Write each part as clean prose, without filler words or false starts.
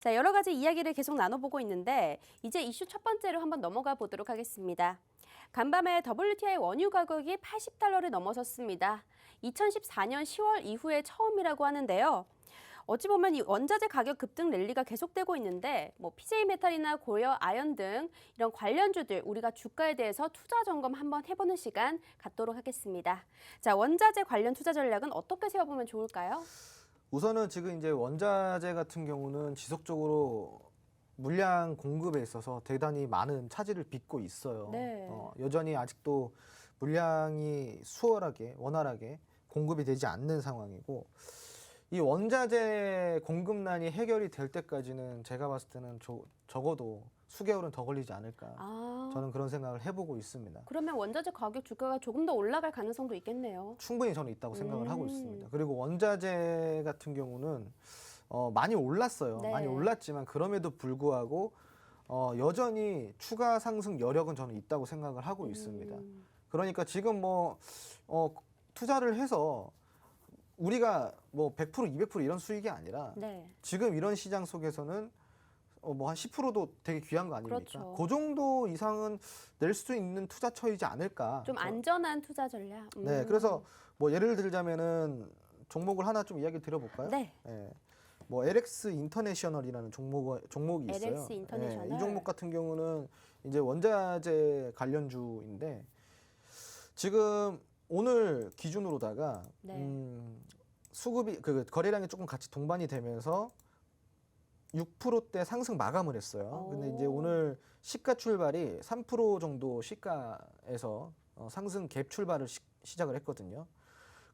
자, 여러 가지 이야기를 계속 나눠보고 있는데 이제 이슈 첫 번째로 한번 넘어가 보도록 하겠습니다. 간밤에 WTI 원유 가격이 $80를 넘어섰습니다. 2014년 10월 이후에 처음이라고 하는데요. 어찌 보면 이 원자재 가격 급등 랠리가 계속되고 있는데 PJ 메탈이나 고려 아연 등 이런 관련주들 우리가 주가에 대해서 투자 점검 한번 해보는 시간 갖도록 하겠습니다. 자, 원자재 관련 투자 전략은 어떻게 세워보면 좋을까요? 우선은 지금 이제 원자재 같은 경우는 지속적으로 물량 공급에 있어서 대단히 많은 차질을 빚고 있어요. 네. 여전히 아직도 물량이 수월하게, 원활하게 공급이 되지 않는 상황이고, 이 원자재 공급난이 해결이 될 때까지는 제가 봤을 때는 적어도 수개월은 더 걸리지 않을까. 저는 그런 생각을 해보고 있습니다. 그러면 원자재 가격 주가가 조금 더 올라갈 가능성도 있겠네요. 충분히 저는 있다고 생각을 하고 있습니다. 그리고 원자재 같은 경우는 많이 올랐어요. 네. 많이 올랐지만 그럼에도 불구하고 여전히 추가 상승 여력은 저는 있다고 생각을 하고 있습니다. 그러니까 지금 투자를 해서 우리가 100%, 200% 이런 수익이 아니라 네. 지금 이런 시장 속에서는 한 10%도 되게 귀한 거 아닙니까? 그렇죠. 그 정도 이상은 낼 수 있는 투자처이지 않을까. 좀 안전한 투자 전략. 네, 그래서 예를 들자면은 종목을 하나 좀 이야기 드려볼까요? 네. LX 인터내셔널이라는 종목이 있어요. LX 인터내셔널. 이 종목 같은 경우는 이제 원자재 관련주인데 지금 오늘 기준으로다가 네. 수급이 거래량이 조금 같이 동반이 되면서 6%대 상승 마감을 했어요. 근데 이제 오늘 시가 출발이 3% 정도 시가에서 상승 갭 출발을 시작을 했거든요.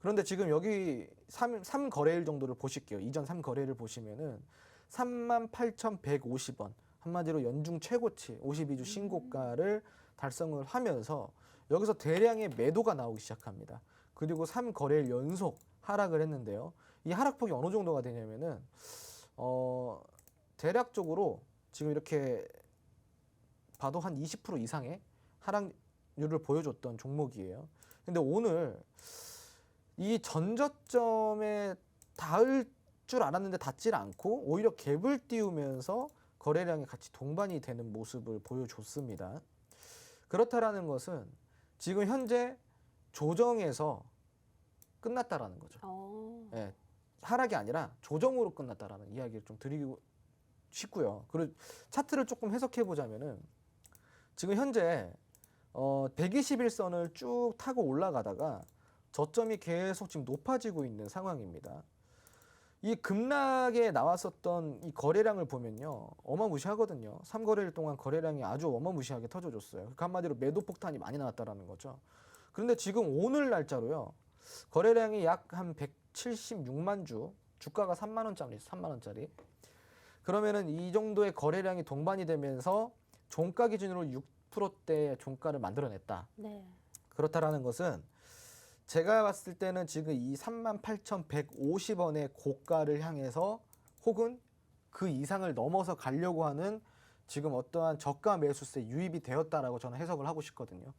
그런데 지금 여기 3거래일 정도를 보실게요. 이전 3거래일을 보시면은 38,150원. 한마디로 연중 최고치 52주 신고가를 달성을 하면서 여기서 대량의 매도가 나오기 시작합니다. 그리고 3거래일 연속 하락을 했는데요. 이 하락폭이 어느 정도가 되냐면은 대략적으로 지금 이렇게 봐도 한 20% 이상의 하락률을 보여줬던 종목이에요. 근데 오늘 이 전저점에 닿을 줄 알았는데 닿질 않고 오히려 갭을 띄우면서 거래량이 같이 동반이 되는 모습을 보여줬습니다. 그렇다라는 것은 지금 현재 조정에서 끝났다라는 거죠. 네, 하락이 아니라 조정으로 끝났다라는 이야기를 좀 드리고 싶고요. 그리고 차트를 조금 해석해 보자면은 지금 현재 121선을 쭉 타고 올라가다가 저점이 계속 지금 높아지고 있는 상황입니다. 이 급락에 나왔었던 이 거래량을 보면요, 어마무시하거든요. 3거래일 동안 거래량이 아주 어마무시하게 터져줬어요. 그러니까 한마디로 매도 폭탄이 많이 나왔다라는 거죠. 그런데 지금 오늘 날짜로요, 거래량이 약 한 176만 주, 주가가 3만 원짜리, 3만 원짜리. 그러면은 이 정도의 거래량이 동반이 되면서 종가 기준으로 6%대의 종가를 만들어냈다. 네. 그렇다라는 것은 제가 봤을 때는 지금 이 38,150원의 고가를 향해서 혹은 그 이상을 넘어서 가려고 하는 지금 어떠한 저가 매수세 유입이 되었다라고 저는 해석을 하고 싶거든요.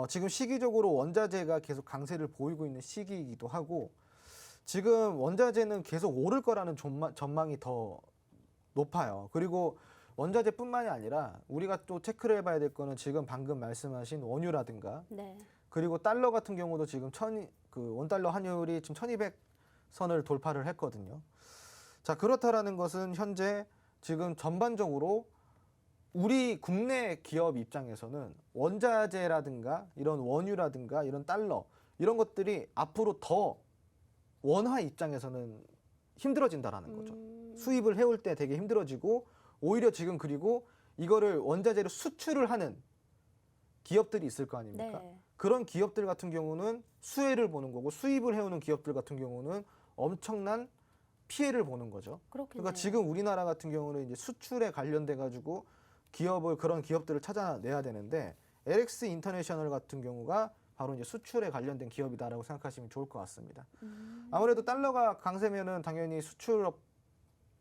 지금 시기적으로 원자재가 계속 강세를 보이고 있는 시기이기도 하고 지금 원자재는 계속 오를 거라는 전망이 더 높아요. 그리고 원자재뿐만이 아니라 우리가 또 체크를 해봐야 될 거는 지금 방금 말씀하신 원유라든가 네. 그리고 달러 같은 경우도 지금 원달러 환율이 지금 1200선을 돌파를 했거든요. 자, 그렇다라는 것은 현재 지금 전반적으로 우리 국내 기업 입장에서는 원자재라든가 이런 원유라든가 이런 달러 이런 것들이 앞으로 더 원화 입장에서는 힘들어진다라는 거죠. 수입을 해올 때 되게 힘들어지고 오히려 지금 그리고 이거를 원자재로 수출을 하는 기업들이 있을 거 아닙니까? 네. 그런 기업들 같은 경우는 수혜를 보는 거고 수입을 해오는 기업들 같은 경우는 엄청난 피해를 보는 거죠. 그렇겠네요. 그러니까 지금 우리나라 같은 경우는 이제 수출에 관련돼 가지고 그런 기업들을 찾아내야 되는데 LX 인터내셔널 같은 경우가 바로 이제 수출에 관련된 기업이다라고 생각하시면 좋을 것 같습니다. 아무래도 달러가 강세면은 당연히 수출업은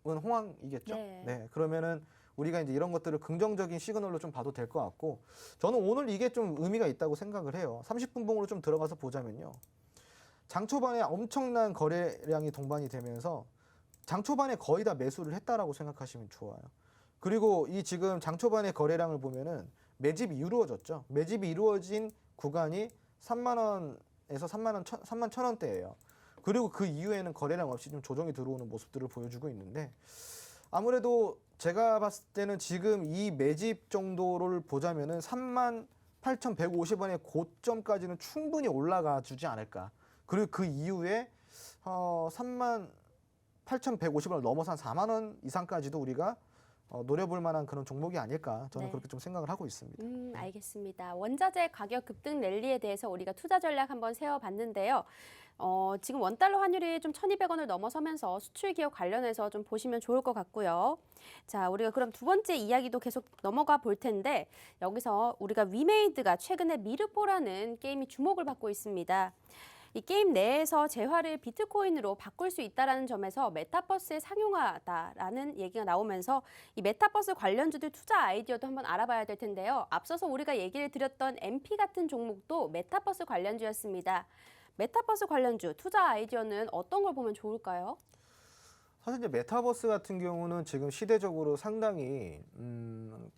호황이겠죠. 네. 그러면은 우리가 이제 이런 것들을 긍정적인 시그널로 좀 봐도 될 것 같고 저는 오늘 이게 좀 의미가 있다고 생각을 해요. 30분 봉으로 좀 들어가서 보자면요. 장 초반에 엄청난 거래량이 동반이 되면서 장 초반에 거의 다 매수를 했다라고 생각하시면 좋아요. 그리고 이 지금 장 초반의 거래량을 보면은 매집이 이루어졌죠. 매집이 이루어진 구간이 3만 원에서 3만 1,000원대예요. 그리고 그 이후에는 거래량 없이 좀 조정이 들어오는 모습들을 보여주고 있는데 아무래도 제가 봤을 때는 지금 이 매집 정도를 보자면은 38,150원의 고점까지는 충분히 올라가 주지 않을까. 그리고 그 이후에 38,150원을 넘어서 한 4만 원 이상까지도 우리가 노려볼 만한 그런 종목이 아닐까 저는 네. 그렇게 좀 생각을 하고 있습니다. 알겠습니다. 원자재 가격 급등 랠리에 대해서 우리가 투자 전략 한번 세워봤는데요. 지금 원달러 환율이 좀 1,200원을 넘어서면서 수출 기업 관련해서 좀 보시면 좋을 것 같고요. 자, 우리가 그럼 두 번째 이야기도 계속 넘어가 볼 텐데 여기서 우리가 위메이드가 최근에 미르포라는 게임이 주목을 받고 있습니다. 이 게임 내에서 재화를 비트코인으로 바꿀 수 있다는 점에서 메타버스의 상용화다라는 얘기가 나오면서 이 메타버스 관련주들 투자 아이디어도 한번 알아봐야 될 텐데요. 앞서서 우리가 얘기를 드렸던 MP 같은 종목도 메타버스 관련주였습니다. 메타버스 관련주 투자 아이디어는 어떤 걸 보면 좋을까요? 사실 이제 메타버스 같은 경우는 지금 시대적으로 상당히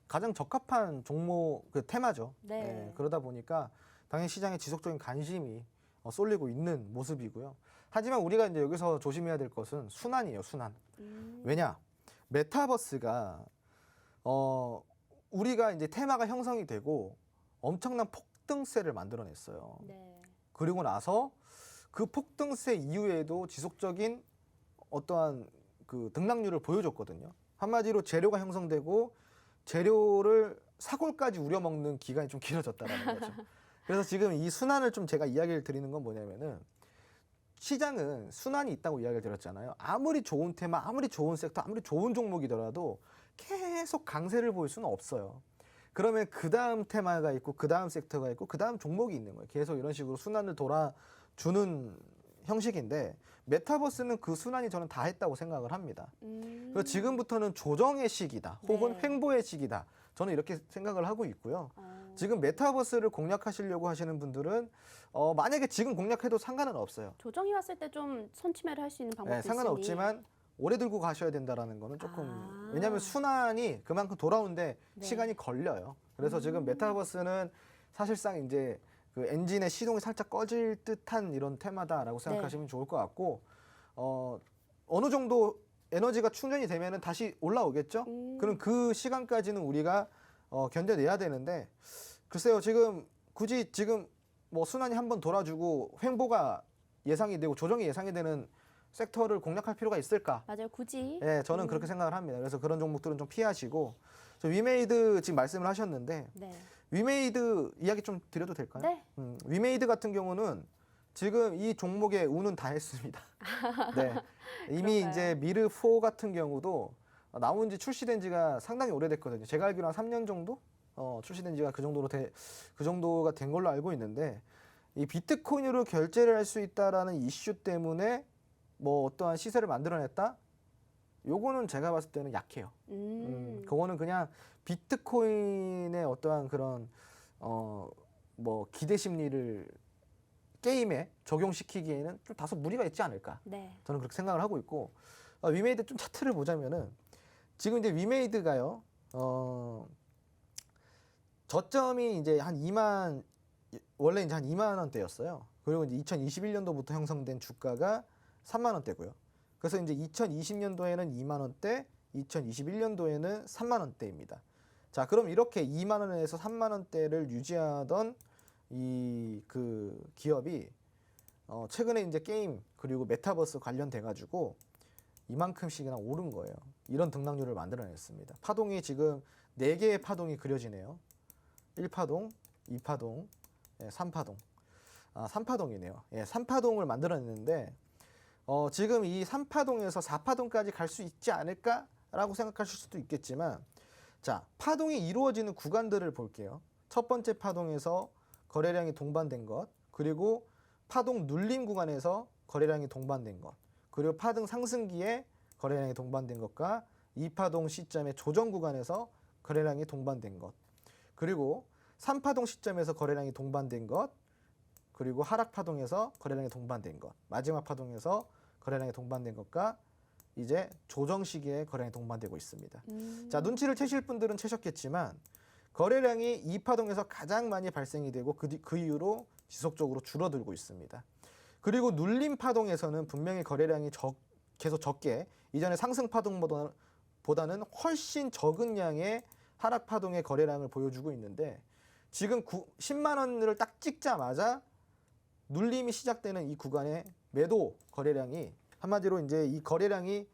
가장 적합한 종목 그 테마죠. 네. 그러다 보니까 당연히 시장에 지속적인 관심이 쏠리고 있는 모습이고요. 하지만 우리가 이제 여기서 조심해야 될 것은 순환이에요, 순환. 왜냐? 메타버스가 우리가 이제 테마가 형성이 되고 엄청난 폭등세를 만들어냈어요. 네. 그리고 나서 그 폭등세 이후에도 지속적인 어떠한 그 등락률을 보여줬거든요. 한마디로 재료가 형성되고 재료를 사골까지 우려먹는 기간이 좀 길어졌다라는 거죠. 그래서 지금 이 순환을 좀 제가 이야기를 드리는 건 뭐냐면은 시장은 순환이 있다고 이야기를 드렸잖아요. 아무리 좋은 테마, 아무리 좋은 섹터, 아무리 좋은 종목이더라도 계속 강세를 보일 수는 없어요. 그러면 그 다음 테마가 있고 그 다음 섹터가 있고 그 다음 종목이 있는 거예요. 계속 이런 식으로 순환을 돌아주는 형식인데 메타버스는 그 순환이 저는 다 했다고 생각을 합니다. 그래서 지금부터는 조정의 시기다 혹은 네. 횡보의 시기다. 저는 이렇게 생각을 하고 있고요. 지금 메타버스를 공략하시려고 하시는 분들은 만약에 지금 공략해도 상관은 없어요. 조정이 왔을 때 좀 선취매를 할 수 있는 방법도 네, 있으니. 상관없지만 오래 들고 가셔야 된다라는 거는 조금 아. 왜냐하면 순환이 그만큼 돌아오는데 네. 시간이 걸려요. 그래서 지금 메타버스는 사실상 이제 그 엔진의 시동이 살짝 꺼질 듯한 이런 테마다라고 생각하시면 좋을 것 같고 어느 정도 에너지가 충전이 되면은 다시 올라오겠죠. 그럼 그 시간까지는 우리가 견뎌내야 되는데 글쎄요 지금 굳이 지금 뭐 순환이 한번 돌아주고 횡보가 예상이 되고 조정이 예상이 되는 섹터를 공략할 필요가 있을까? 맞아요. 굳이. 예, 저는 그렇게 생각을 합니다. 그래서 그런 종목들은 좀 피하시고 저 위메이드 지금 말씀을 하셨는데 네. 위메이드 이야기 좀 드려도 될까요? 네. 위메이드 같은 경우는 지금 이 종목의 운은 다 했습니다. 네. 이미 그런가요? 이제 미르4 같은 경우도 나온 지 출시된 지가 상당히 오래됐거든요. 제가 알기로 한 3년 정도 출시된 지가 그 정도가 된 걸로 알고 있는데 이 비트코인으로 결제를 할 수 있다라는 이슈 때문에 뭐 어떠한 시세를 만들어냈다? 요거는 제가 봤을 때는 약해요. 그거는 그냥 비트코인의 어떠한 그런 뭐 기대 심리를 게임에 적용시키기에는 좀 다소 무리가 있지 않을까. 네. 저는 그렇게 생각을 하고 있고 위메이드 좀 차트를 보자면은 지금 이제 위메이드가요. 저점이 이제 원래 이제 한 2만 원대였어요. 그리고 이제 2021년도부터 형성된 주가가 3만 원대고요. 그래서 이제 2020년도에는 2만 원대, 2021년도에는 3만 원대입니다. 자, 그럼 이렇게 2만 원에서 3만 원대를 유지하던 이 그 기업이 최근에 이제 게임 그리고 메타버스 관련돼 가지고 이만큼씩이나 오른 거예요. 이런 등락률을 만들어냈습니다. 파동이 지금 4개의 파동이 그려지네요. 1파동, 2파동, 3파동. 3파동이네요. 예, 3파동을 만들어냈는데 지금 이 3파동에서 4파동까지 갈 수 있지 않을까라고 생각하실 수도 있겠지만 자, 파동이 이루어지는 구간들을 볼게요. 첫 번째 파동에서 거래량이 동반된 것, 그리고 파동 눌림 구간에서 거래량이 동반된 것, 그리고 파동 상승기에 거래량이 동반된 것과 2파동 시점의 조정 구간에서 거래량이 동반된 것, 그리고 3파동 시점에서 거래량이 동반된 것, 그리고 하락 파동에서 거래량이 동반된 것, 마지막 파동에서 거래량이 동반된 것과 이제 조정 시기에 거래량이 동반되고 있습니다. 자, 눈치를 채실 분들은 채셨겠지만 거래량이 2파동에서 가장 많이 발생이 되고 그 이후로 지속적으로 줄어들고 있습니다. 그리고 눌림 파동에서는 분명히 거래량이 계속 적게 이전에 상승 파동보다는 훨씬 적은 양의 하락 파동의 거래량을 보여주고 있는데 지금 10만 원을 딱 찍자마자 눌림이 시작되는 이 구간의 매도 거래량이 한마디로 이제 이 거래량이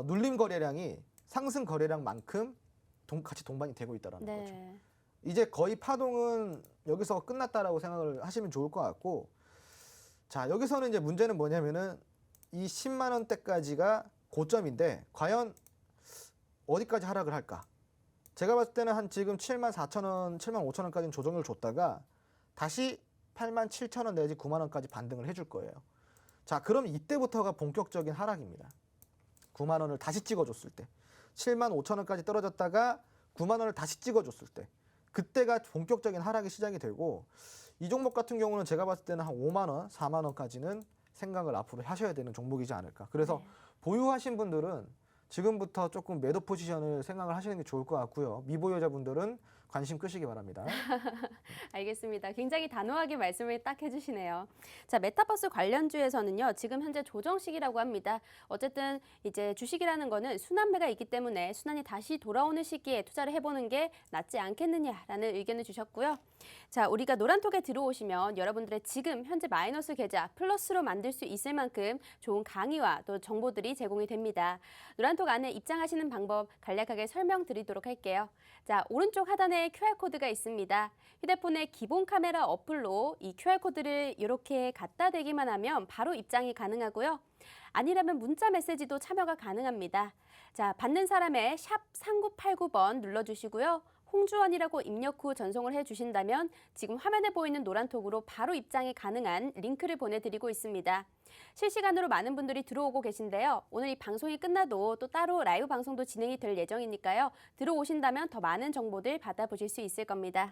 눌림 거래량이 상승 거래량만큼 같이 동반이 되고 있다라는 거죠. 이제 거의 파동은 여기서 끝났다라고 생각을 하시면 좋을 것 같고, 자, 여기서는 이제 문제는 뭐냐면은 이 10만 원대까지가 고점인데 과연 어디까지 하락을 할까? 제가 봤을 때는 한 지금 7만 4천 원, 7만 5천 원까지는 조정을 줬다가 다시 8만 7천 원 내지 9만 원까지 반등을 해줄 거예요. 자, 그럼 이때부터가 본격적인 하락입니다. 9만 원을 다시 찍어줬을 때, 7만 5천 원까지 떨어졌다가 9만 원을 다시 찍어줬을 때, 그때가 본격적인 하락이 시작이 되고, 이 종목 같은 경우는 제가 봤을 때는 한 5만 원, 4만 원까지는 생각을 앞으로 하셔야 되는 종목이지 않을까. 그래서 보유하신 분들은 지금부터 조금 매도 포지션을 생각을 하시는 게 좋을 것 같고요. 미보유자분들은 관심 끄시기 바랍니다. 알겠습니다. 굉장히 단호하게 말씀을 딱 해주시네요. 자, 메타버스 관련주에서는요, 지금 현재 조정 시기라고 합니다. 어쨌든 이제 주식이라는 거는 순환매가 있기 때문에 순환이 다시 돌아오는 시기에 투자를 해보는 게 낫지 않겠느냐라는 의견을 주셨고요. 자, 우리가 노란톡에 들어오시면 여러분들의 지금 현재 마이너스 계좌 플러스로 만들 수 있을 만큼 좋은 강의와 또 정보들이 제공이 됩니다. 노란톡 안에 입장하시는 방법 간략하게 설명드리도록 할게요. 자, 오른쪽 하단에 QR코드가 있습니다. 휴대폰의 기본 카메라 어플로 이 QR코드를 이렇게 갖다 대기만 하면 바로 입장이 가능하고요. 아니라면 문자 메시지도 참여가 가능합니다. 자, 받는 사람의 샵 3989번 눌러주시고요. 홍주원이라고 입력 후 전송을 해주신다면 지금 화면에 보이는 노란톡으로 바로 입장이 가능한 링크를 보내드리고 있습니다. 실시간으로 많은 분들이 들어오고 계신데요. 오늘 이 방송이 끝나도 또 따로 라이브 방송도 진행이 될 예정이니까요. 들어오신다면 더 많은 정보들 받아보실 수 있을 겁니다.